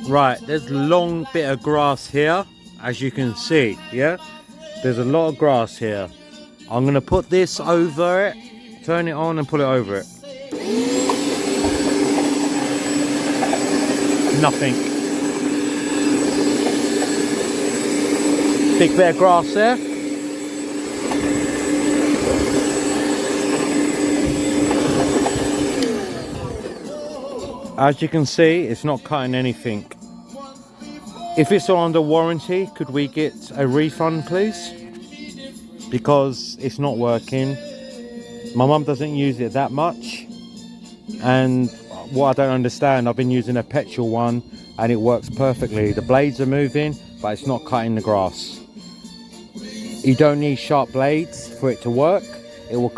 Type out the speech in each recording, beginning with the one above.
Right, there's a long bit of grass here, as you can see, yeah? There's a lot of grass here. I'm gonna put this over it, turn it on and put it over it. Nothing. Big bit of grass there. As you can see, it's not cutting anything. If it's under warranty, could we get a refund, please? Because it's not working. My mum doesn't use it that much. And what I don't understand, I've been using a petrol one and it works perfectly. The blades are moving, but it's not cutting the grass. You don't need sharp blades for it to work. It will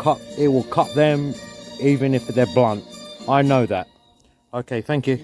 cut them even if they're blunt. I know that. Okay, thank you.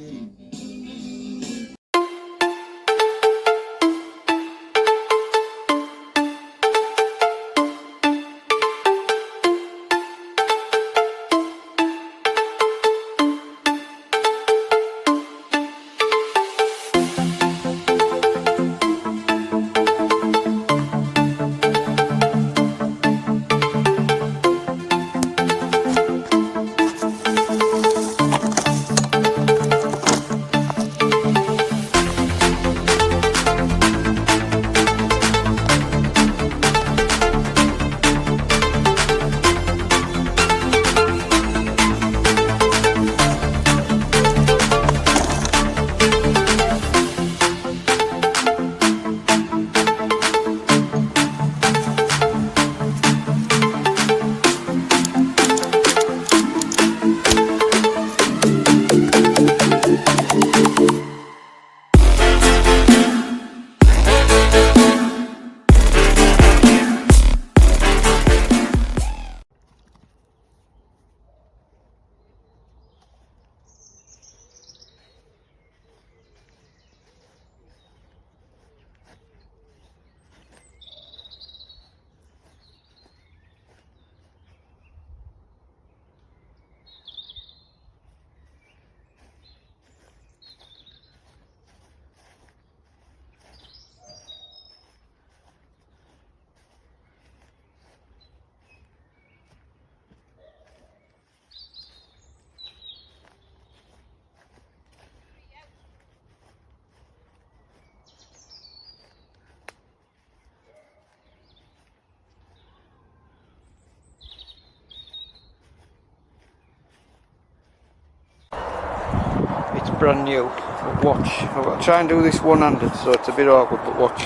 It's brand new, but watch. I'll try and do this one-handed, so it's a bit awkward, but watch.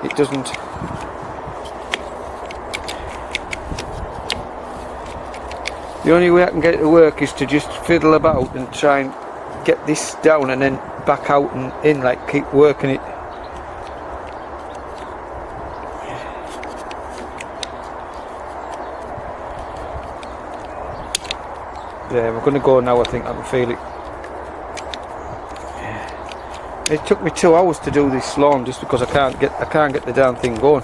It doesn't. The only way I can get it to work is to just fiddle about and try and get this down and then back out and in, like keep working it. Yeah, we're going to go now. I think I can feel it. It took me 2 hours to do this lawn just because I can't get the damn thing going.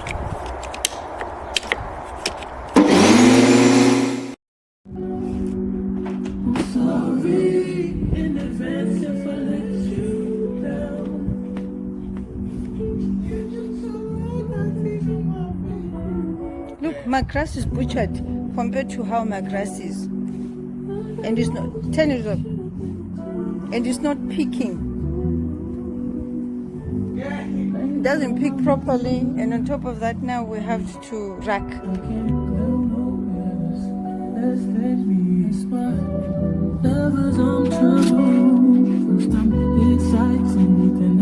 Look, my grass is butchered compared to how my grass is. And it's not, turn it up. And it's not picking. It doesn't pick properly, and on top of that now we have to rack. Lovers on trouble. First time exciting.